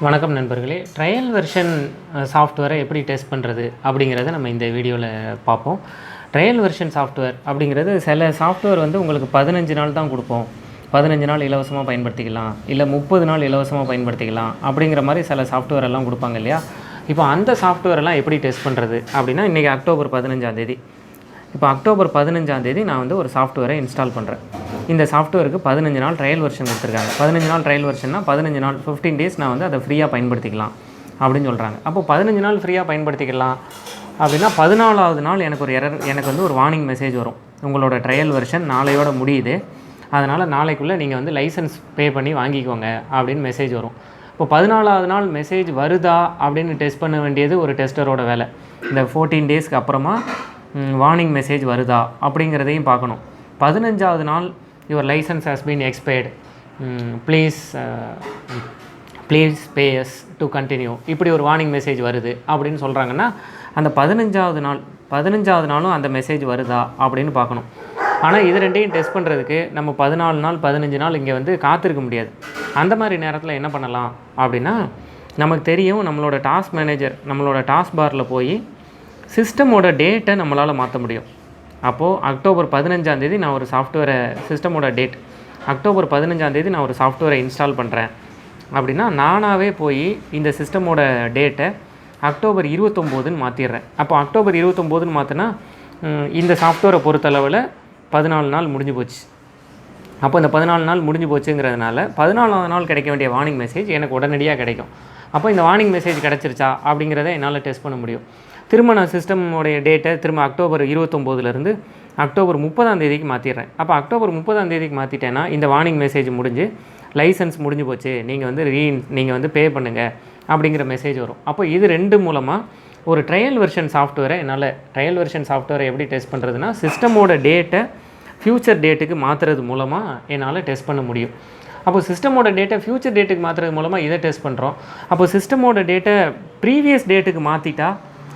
வணக்கம் நண்பர்களே. Trial version சாஃப்ட்வேரை எப்படி டெஸ்ட் பண்ணுறது அப்படிங்கிறத நம்ம இந்த வீடியோவில் பார்ப்போம். ட்ரையல் வெர்ஷன் சாஃப்ட்வேர் அப்படிங்கிறது சில சாஃப்ட்வேர் வந்து உங்களுக்கு 15 நாள் தான் கொடுப்போம். 15 நாள் இலவசமாக பயன்படுத்திக்கலாம், இல்லை 30 நாள் இலவசமாக பயன்படுத்திக்கலாம் அப்படிங்கிற மாதிரி சில சாஃப்ட்வேர் எல்லாம் கொடுப்பாங்க இல்லையா. இப்போ அந்த சாஃப்ட்வேரெல்லாம் எப்படி டெஸ்ட் பண்ணுறது அப்படின்னா, இன்றைக்கி அக்டோபர் 15 இப்போ அக்டோபர் 15 நான் வந்து ஒரு சாஃப்ட்வேரை இன்ஸ்டால் பண்ணுறேன். இந்த சாஃப்ட்வேருக்கு 15 நாள் ட்ரையல் வெர்ஷன் கொடுத்துருக்காங்க. 15 நாள் ட்ரையல் வெர்ஷன்னா 15 நாள் 15 டேஸ் நான் வந்து அதை ஃப்ரீயாக பயன்படுத்திக்கலாம் அப்படின்னு சொல்கிறாங்க. அப்போ 15 நாள் ஃப்ரீயாக பயன்படுத்திக்கலாம் அப்படின்னா 14வது நாள் எனக்கு வந்து ஒரு வார்னிங் மெசேஜ் வரும். உங்களோட ட்ரையல் வெர்ஷன் நாளையோட முடியுது, அதனால் நாளைக்குள்ளே நீங்கள் வந்து லைசன்ஸ் பே பண்ணி வாங்கிக்கோங்க அப்படின்னு மெசேஜ் வரும். இப்போ 14வது நாள் மெசேஜ் வருதா அப்படின்னு டெஸ்ட் பண்ண வேண்டியது ஒரு டெஸ்டரோட வேலை. இந்த 14 டேஸ்க்கு அப்புறமா வார்னிங் மெசேஜ் வருதா அப்படிங்கிறதையும் பார்க்கணும். 15வது நாள் your license has been expired, please pay us to continue, இப்படி ஒரு வார்னிங் மெசேஜ் வருது அப்படின்னு சொல்கிறாங்கன்னா, அந்த 15வது நாளும் அந்த மெசேஜ் வருதா அப்படின்னு பார்க்கணும். ஆனால் இது ரெண்டையும் டெஸ்ட் பண்ணுறதுக்கு நம்ம 14 நாள் 15 நாள் இங்கே வந்து காத்திருக்க முடியாது. அந்த மாதிரி நேரத்தில் என்ன பண்ணலாம் அப்படின்னா, நமக்கு தெரியும் நம்மளோட டாஸ்க் மேனேஜர் நம்மளோட டாஸ்க் பாரில் போய் சிஸ்டமோட டேட்டை நம்மளால் மாற்ற முடியும். அப்போது அக்டோபர் 15 நான் ஒரு சாஃப்ட்வேரை சிஸ்டமோட டேட் அக்டோபர் 15 நான் ஒரு சாஃப்ட்வேரை இன்ஸ்டால் பண்ணுறேன் அப்படின்னா, நானாகவே போய் இந்த சிஸ்டமோட டேட்டை அக்டோபர் 29ன்னு மாற்றிடுறேன். அப்போ அக்டோபர் 29ன்னு மாற்றினா இந்த சாஃப்ட்வேரை பொறுத்தளவில் 14 நாள் முடிஞ்சு போச்சு. அப்போ இந்த 14 நாள் முடிஞ்சு போச்சுங்கிறதுனால 14வது நாள் கிடைக்க வேண்டிய வார்னிங் மெசேஜ் எனக்கு உடனடியாக கிடைக்கும். அப்போ இந்த வார்னிங் மெசேஜ் கிடச்சிருச்சா அப்படிங்கிறத என்னால் டெஸ்ட் பண்ண முடியும். திரும்ப நான் சிஸ்டமோடைய டேட்டை திரும்ப அக்டோபர் 29லேருந்து அக்டோபர் 30 மாற்றிடுறேன். அப்போ அக்டோபர் 30 மாற்றிட்டேன்னா இந்த வார்னிங் மெசேஜ் முடிஞ்சு லைசன்ஸ் முடிஞ்சு போச்சு, நீங்கள் வந்து பே பண்ணுங்கள் அப்படிங்கிற மெசேஜ் வரும். அப்போ இது ரெண்டு மூலமாக ஒரு ட்ரையல் வெர்ஷன் சாஃப்ட்வேரை ட்ரையல் வெர்ஷன் சாஃப்ட்வேரை எப்படி டெஸ்ட் பண்ணுறதுனா, சிஸ்டமோட டேட்டை ஃப்யூச்சர் டேட்டுக்கு மாற்றுறது மூலமாக என்னால் டெஸ்ட் பண்ண முடியும். அப்போ சிஸ்டமோட டேட்டை ஃப்யூச்சர் டேட்டுக்கு மாற்றுறது மூலமாக இதை டெஸ்ட் பண்ணுறோம். அப்போ சிஸ்டமோட டேட்டை ப்ரீவியஸ் டேட்டுக்கு மாற்றிட்டா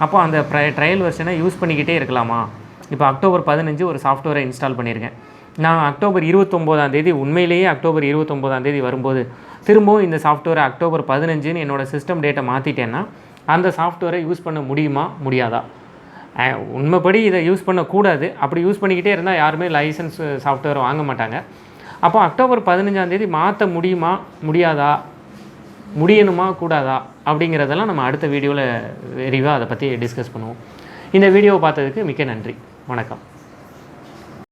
அப்போ அந்த ட்ரையல் வெர்ஷனை யூஸ் பண்ணிக்கிட்டே இருக்கலாமா? இப்போ அக்டோபர் 15 ஒரு சாஃப்ட்வேரை இன்ஸ்டால் பண்ணியிருக்கேன். நான் அக்டோபர் 29 உண்மையிலேயே அக்டோபர் 29 வரும்போது திரும்பவும் இந்த சாஃப்ட்வேரை அக்டோபர் 15 என்னோடய சிஸ்டம் டேட்டை மாற்றிட்டேன்னா அந்த சாஃப்ட்வேரை யூஸ் பண்ண முடியுமா முடியாதா? உண்மைப்படி இதை யூஸ் பண்ணக்கூடாது. அப்படி யூஸ் பண்ணிக்கிட்டே இருந்தால் யாருமே லைசன்ஸ் சாஃப்ட்வேரை வாங்க மாட்டாங்க. அப்போ அக்டோபர் 15 மாற்ற முடியுமா முடியாதா, முடியணுமா கூடாதா அப்படிங்கிறதெல்லாம் நம்ம அடுத்த வீடியோவில் விரிவாக அதை பற்றி டிஸ்கஸ் பண்ணுவோம். இந்த வீடியோவை பார்த்ததுக்கு மிக்க நன்றி. வணக்கம்.